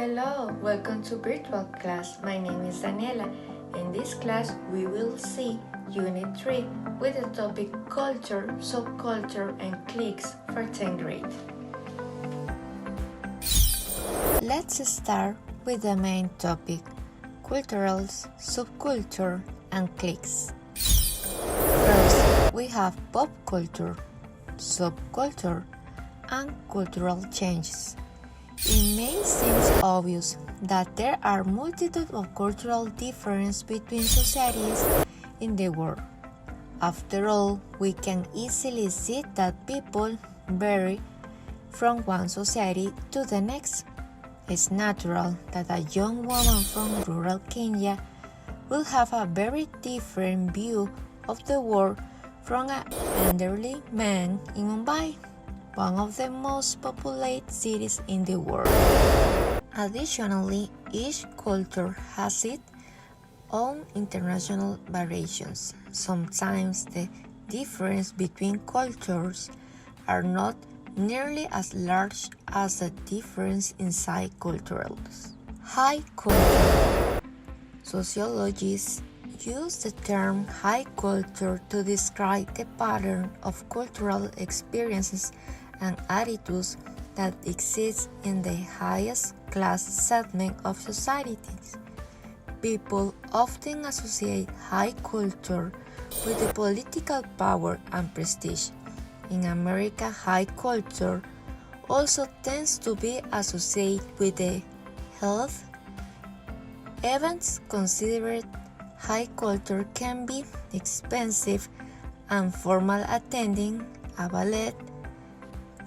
Hello, welcome to virtual class. My name is Daniela. In this class, we will see Unit 3 with the topic Culture, Subculture, and Cliques for 10th grade. Let's start with the main topic, culturals, subculture, and cliques. First, we have pop culture, subculture, and cultural changes. It may seem obvious that there are multitudes of cultural differences between societies in the world. After all, we can easily see that people vary from one society to the next. It's natural that a young woman from rural Kenya will have a very different view of the world from an elderly man in Mumbai, one of the most populated cities in the world. Additionally, each culture has its own international variations. Sometimes the difference between cultures are not nearly as large as the difference inside cultures. High culture. Sociologists use the term high culture to describe the pattern of cultural experiences and attitudes that exist in the highest class segment of societies. People often associate high culture with the political power and prestige. In America, high culture also tends to be associated with the health. Events considered high culture can be expensive and formal, attending a ballet,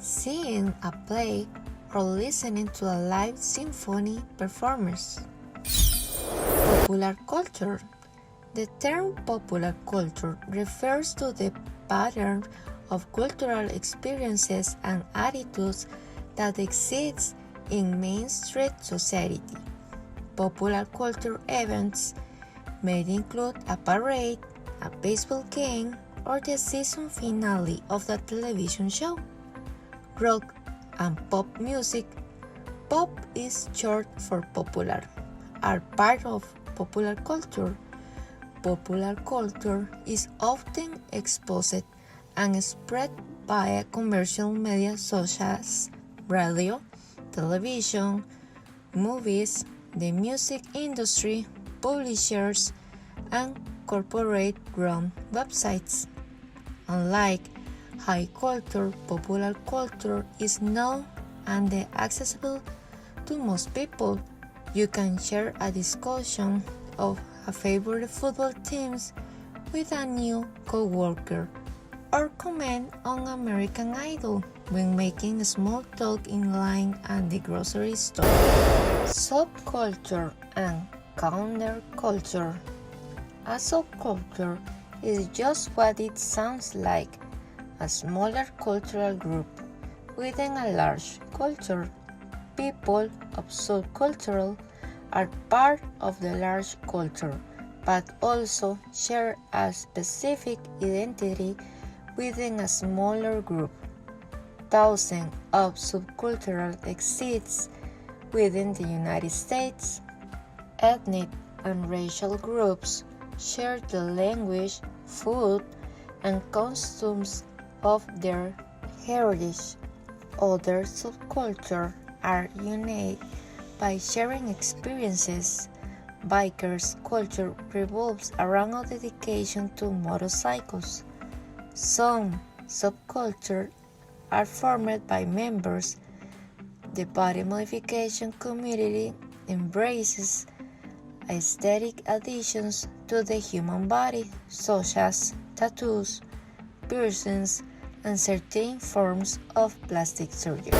seeing a play, or listening to a live symphony performance. Popular culture. The term popular culture refers to the pattern of cultural experiences and attitudes that exist in mainstream society. Popular culture events may include a parade, a baseball game, or the season finale of the television show. Rock and pop music, pop is short for popular, are part of popular culture. Popular culture is often exposed and spread via commercial media such as radio, television, movies, the music industry, publishers, and corporate-run websites. Unlike high culture, popular culture is known and accessible to most people. You can share a discussion of a favorite football teams with a new co-worker or comment on American Idol when making small talk in line at the grocery store. Subculture and counterculture. A subculture is just what it sounds like, a smaller cultural group within a large culture. People of subcultural are part of the large culture, but also share a specific identity within a smaller group. Thousands of subcultural exist within the United States. Ethnic and racial groups share the language, food, and costumes of their heritage. Other subcultures are unique by sharing experiences. Bikers culture revolves around a dedication to motorcycles. Some subcultures are formed by members. The body modification community embraces aesthetic additions to the human body, such as tattoos, piercings, and certain forms of plastic surgery.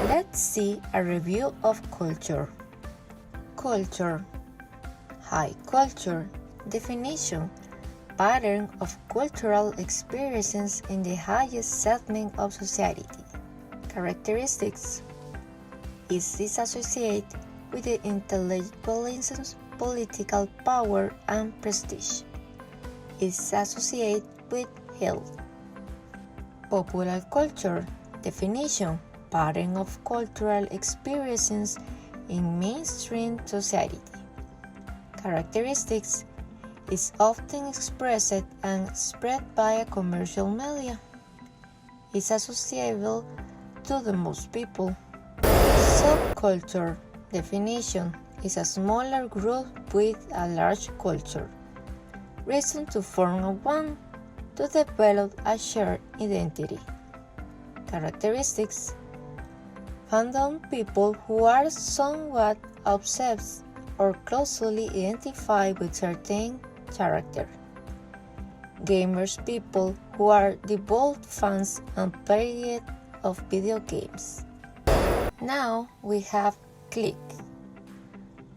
Let's see a review of culture. Culture. High culture. Definition: pattern of cultural experiences in the highest segment of society. Characteristics: it is associated with the intellectualism, political power, and prestige. It is associated with health. Popular culture. Definition: pattern of cultural experiences in mainstream society. Characteristics is often expressed and spread by commercial media. It's associable to the most people. Subculture definition is a smaller group with a large culture. Reason to form one, to develop a shared identity. Characteristics: fandom people who are somewhat obsessed or closely identified with certain character. Gamers people who are devout fans and players of video games. Now we have clique.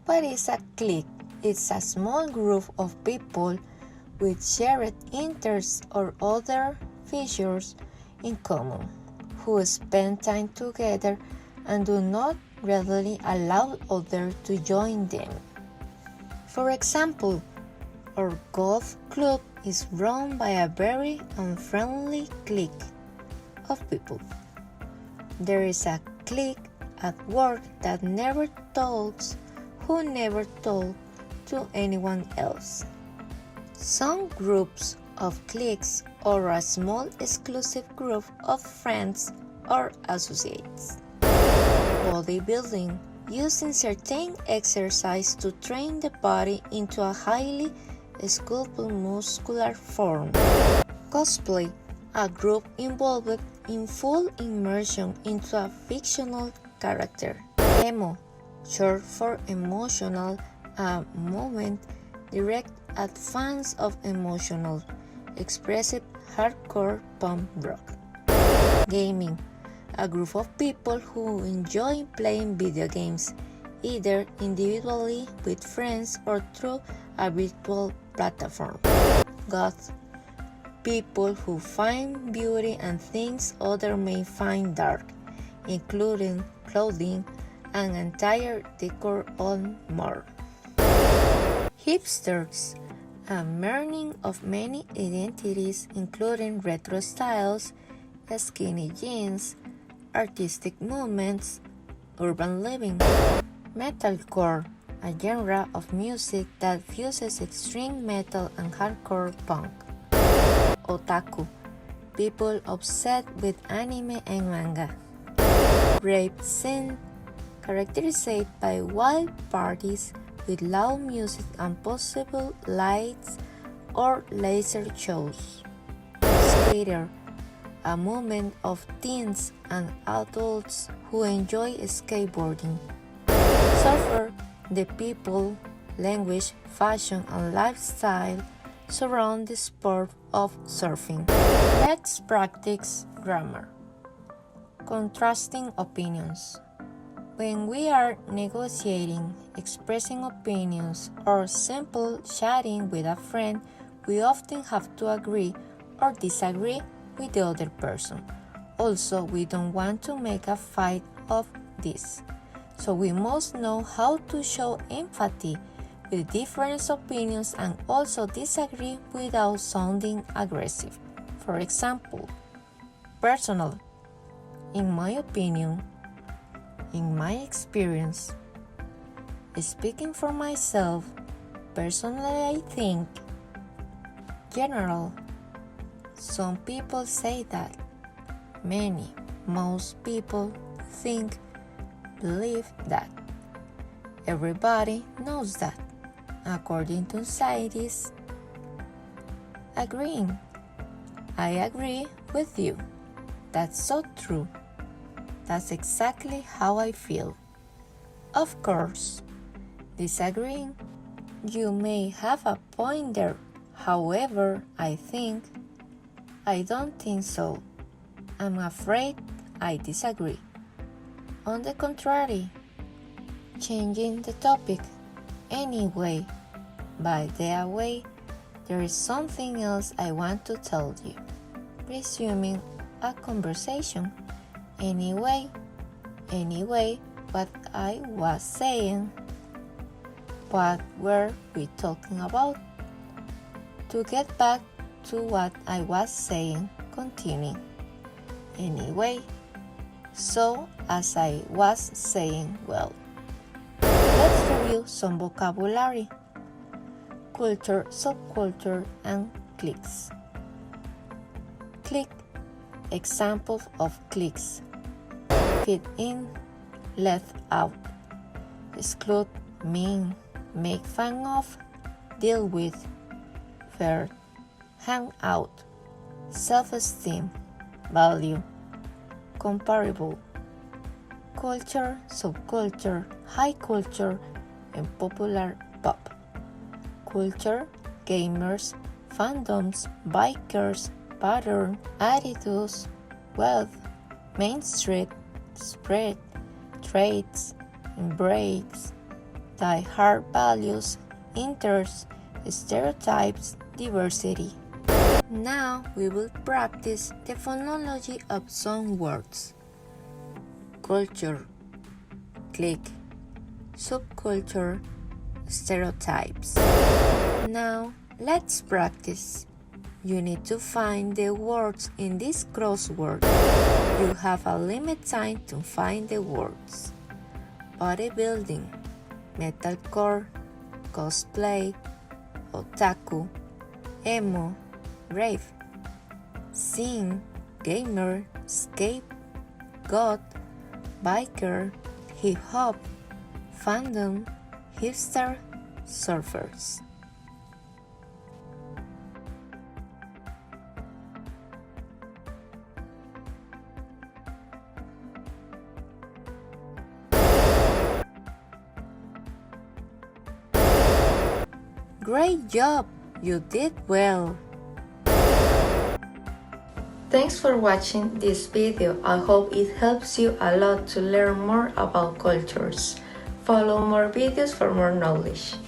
What is a clique? It's a small group of people with shared interests or other features in common, who spend time together and do not readily allow others to join them. For example, our golf club is run by a very unfriendly clique of people. There is a clique at work that never talks, who never talk to anyone else. Some groups of cliques are a small exclusive group of friends or associates. Bodybuilding, using certain exercise to train the body into a highly sculpted muscular form. Cosplay, a group involved in full immersion into a fictional character. Emo, short for emotional, a movement directed at fans of emotional, expressive hardcore punk rock. Gaming, a group of people who enjoy playing video games, either individually with friends or through a virtual platform. Goth, people who find beauty and things others may find dark, including clothing and entire decor and more. Hipsters, a merging of many identities including retro styles, skinny jeans, artistic movements, urban living. Metalcore, a genre of music that fuses extreme metal and hardcore punk. Otaku, people obsessed with anime and manga. Rave scene, characterized by wild parties with loud music and possible lights or laser shows. Skater, a movement of teens and adults who enjoy skateboarding. Surfer, the people, language, fashion, and lifestyle surround the sport of surfing. Let's practice grammar. Contrasting opinions. When we are negotiating, expressing opinions, or simply chatting with a friend, we often have to agree or disagree with the other person. Also, we don't want to make a fight of this, so we must know how to show empathy with different opinions and also disagree without sounding aggressive. For example, personal. In my opinion, in my experience, speaking for myself, personally I think. General. Some people say that. Many, most people think, believe that. Everybody knows that. According to scientists, agreeing. I agree with you. That's so true. That's exactly how I feel. Of course, disagreeing. You may have a point there. However, I don't think so. I'm afraid I disagree. On the contrary, changing the topic. Anyway, by the way, there is something else I want to tell you. Resuming a conversation. Anyway, what I was saying. What were we talking about? To get back to what I was saying, continuing. Anyway, so as I was saying, well, review some vocabulary. Culture, subculture, and cliques. Clique. Examples of cliques: fit in, left out, exclude, mean, make fun of, deal with, fair, hang out, self-esteem, value, comparable, culture, subculture, high culture, and popular pop. Culture, gamers, fandoms, bikers, pattern, attitudes, wealth, main street, spread, traits, embrace, die-hard values, interests, stereotypes, diversity. Now we will practice the phonology of some words. Culture, clique, subculture, stereotypes. Now let's practice. You need to find the words in this crossword. You have a limited time to find the words. Bodybuilding, metalcore, cosplay, otaku, emo, rave, scene, gamer, skate, god, biker, hip-hop, fandom, hipster, surfers. Great job! You did well! Thanks for watching this video. I hope it helps you a lot to learn more about cultures. Follow more videos for more knowledge.